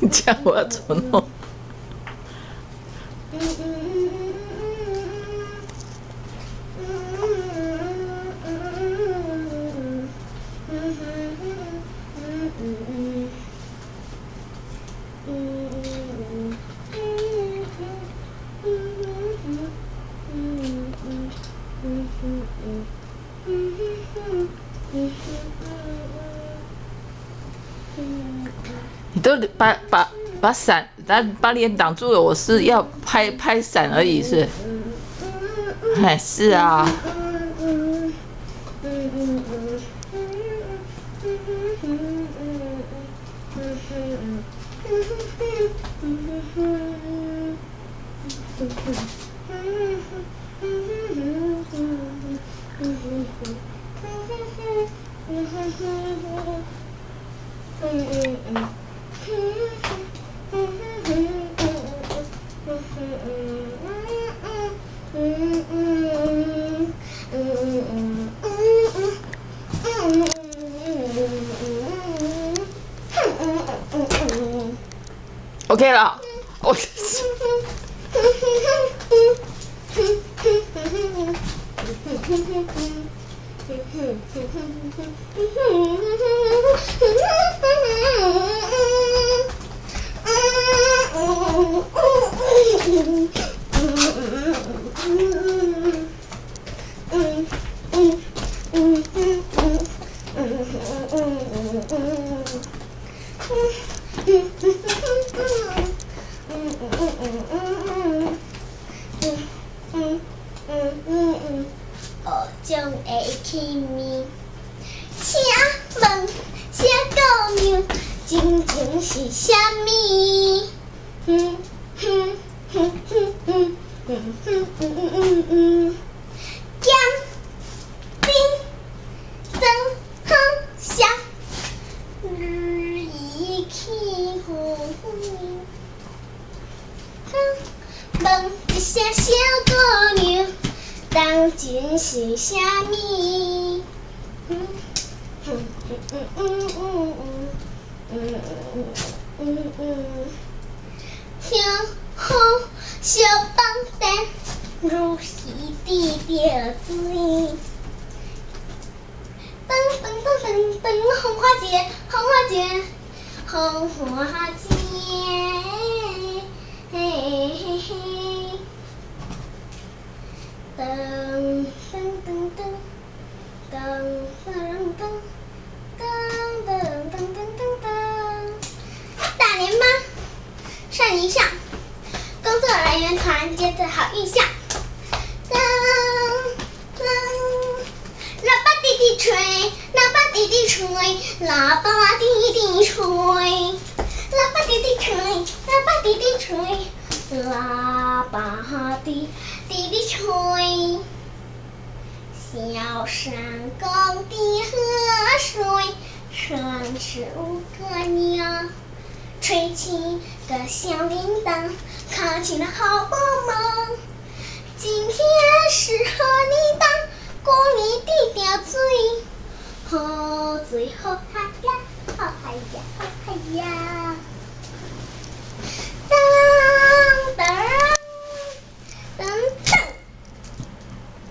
你叫我要怎么弄？你都把伞，把脸挡住了，我是要拍伞而已是。哎，是啊。OK 了，我。将会起面，请问小姑娘，真情是啥物？咸冰酸好香，日已起风。问一声小姑娘。当真是啥物？小好小棒蛋，如鱼滴着水。蹦蹦蹦蹦蹦，红花节，红花节，红花节，嘿嘿嘿。噔噔噔噔噔噔噔噔噔噔噔噔，大联盟少年上，工作人员团结的好印象。噔噔，喇叭弟弟吹，喇叭弟弟吹，喇叭弟弟吹，喇叭弟弟吹，喇叭弟弟吹，喇叭弟弟吹。小山沟的河水，传是五个鸟，吹起个小铃铛，考起了好棒棒。今天是和你当过你的吊嘴，好嘴好嗨呀，好嗨呀，好嗨呀！当当当当，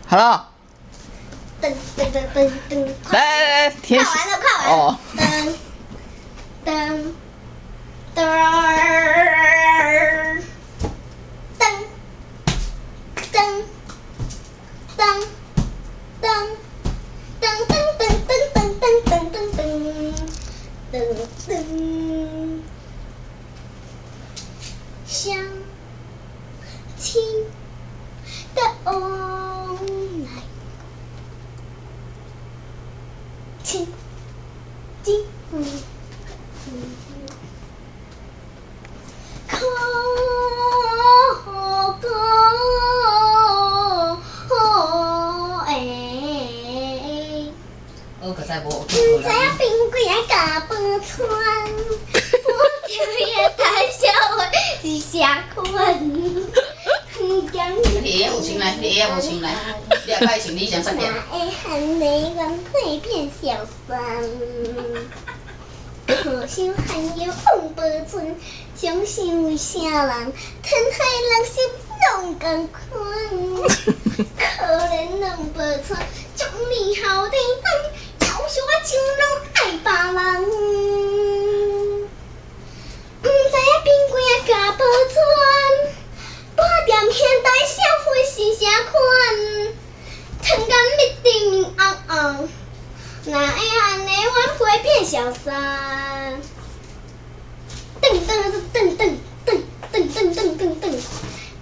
好了。噔噔噔噔噔，来，快完了，快完了。哦。噔噔噔噔噔噔噔噔噔噔噔噔噔噔噔噔噔，乡亲的翁亲亲可可诶。我可知无？不知影冰柜啊，甲饭川，我就也太小个是啥款？你有情来，你有情来，你也该想你想啥点？那会喊你人会变小三，可惜还有红白村，相信为啥人天海人心拢共款？可怜红白村，祝你好地方，要说情拢爱别人。不知影边几啊家宝村。半点现代社会是啥款？天干一定明红红，哪会安尼阮会变小三？噔噔噔噔噔噔噔噔噔噔，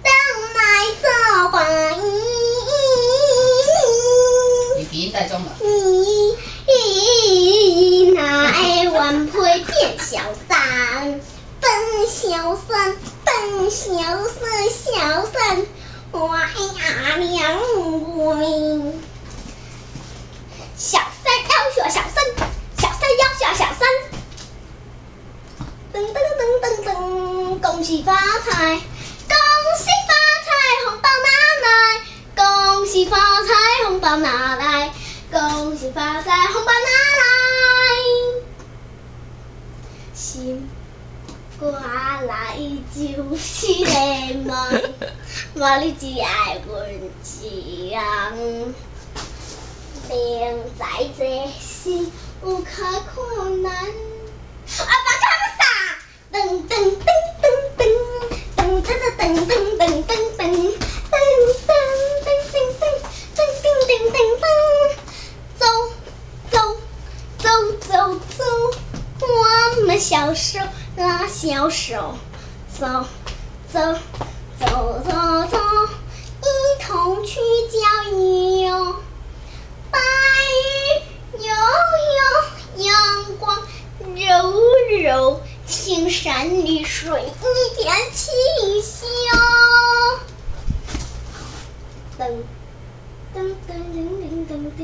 当来做花你鼻音带重了。哪会阮会变小三？笨小三，笨小三，小三，我爱阿娘喂。小三要学小三，小三要学小三。噔噔噔噔噔，恭喜发财，恭喜发财，红包拿来，恭喜发财，红包拿来，恭喜发财，红包拿来。心。我来就是个梦，我你只爱阮一人，明知这是有较困难。啊，别看我傻，噔噔噔噔噔，噔噔噔噔噔噔噔噔，噔噔噔噔噔噔噔噔，走走走走走，我们小手。拉小手，走走走走走，一同去郊游。白云悠悠，阳光柔柔，青山绿水一片清秀。噔噔噔噔噔噔噔。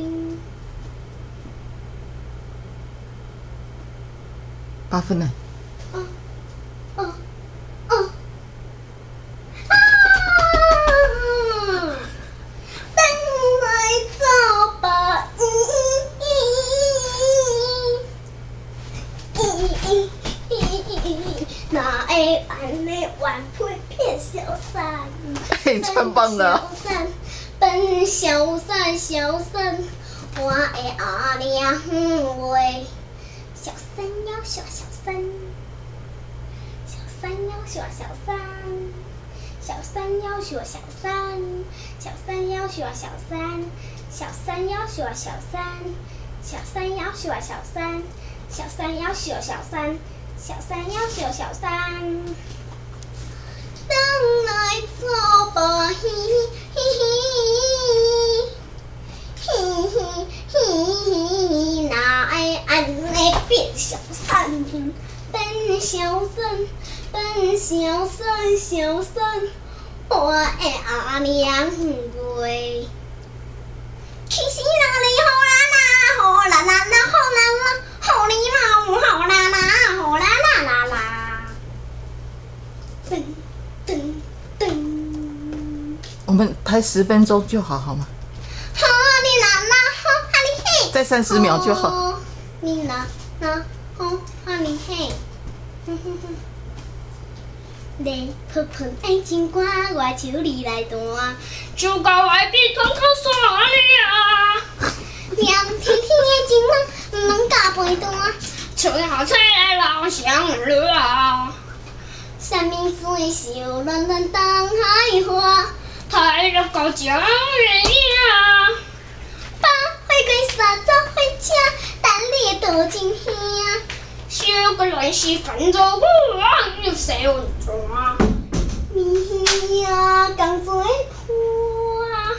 8分呢。哪会安尼晚会变小三？你唱棒了。笨小三，小三，我的阿娘喂。小三要学小三，小三要学小三，小三要学小三，小三要学小三，小三要学小三，小三要学小三，小三要学小三，小三要学小三。等来做吧，嘿嘿嘿嘿嘿，哪会安尼变小三？笨小三，笨小三，小三，我的阿娘喂。其实哪里好啦啦，好啦啦啦，好啦啦，好哩啦，好啦啦，好啦啦啦啦。噔噔噔。我们拍10分钟就好，好吗？好哩啦啦，好哈哩嘿。再30秒就好。好哩啦啦，好哈哩嘿。哼哼哼。你喷喷爱情歌，我手里来弹，就到外边团口耍你啊！凉天天的情人，拢加陪弹，吹下吹来老乡热啊！三明水小软软当海花，太热到将人呀！把玫瑰撒走回家，等你倒进遐。小个乱世翻做我，又谁稳抓？你呀，刚做苦啊！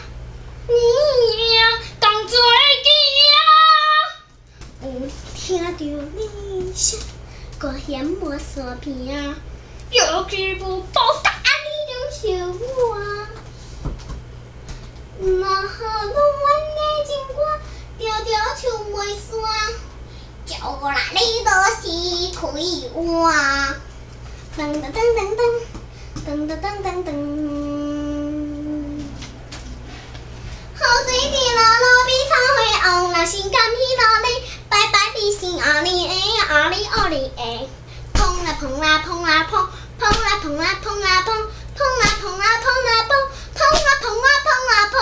你呀，刚做鸡啊！听到你声，歌嫌无山片，有志不报答你种小我。那好路弯的经过，条条树袂山，叫我来你都是开我。噔噔噔噔噔噔噔噔噔噔。好水的啦啦比草花红，那心甘喜乐哩，拜拜的心阿里哎阿里阿里哎，碰啦碰啦碰啦碰，碰啦碰啦碰啦碰，碰啦碰啦碰啦碰，碰啦碰啦碰啦碰。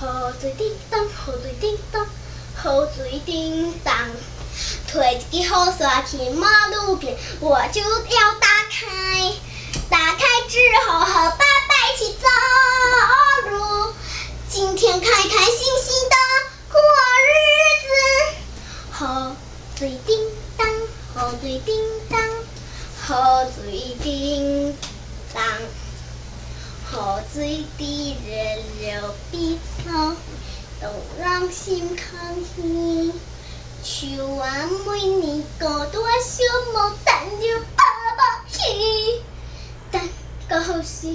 好水叮当，好水叮当，好水叮当，推一支雨伞去马路边，我就要打开，打开之后和爸爸一起走路，今天开开心心的过日子。好水叮当，好水叮当，好水叮当，好水的人流比草，都让心康喜。树啊，每年高大小毛，但就爸爸去，但到时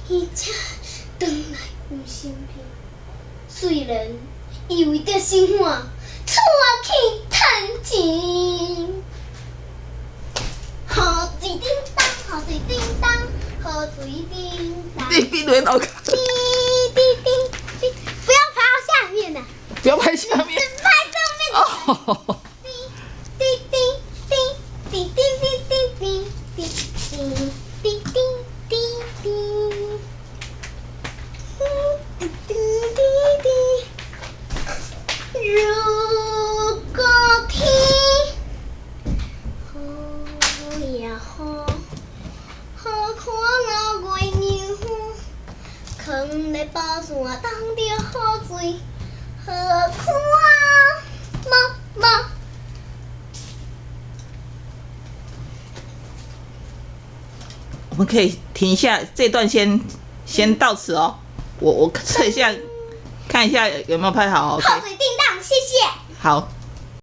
伊才回来有身边。虽然伊为着生活出去趁钱，好水叮当，好水叮当，好水叮当。你闭嘴脑壳。滴滴滴滴，不要拍到下面呐！不要拍下面。只拍正面。哦。滴滴滴滴滴滴滴滴滴滴滴滴滴滴。如果天好呀好，好看那月亮，藏在包山当着好水，好看妈妈。我们可以停一下，这段先到此哦。我测一下，看一下有没有拍好。好水叮当，谢谢。好。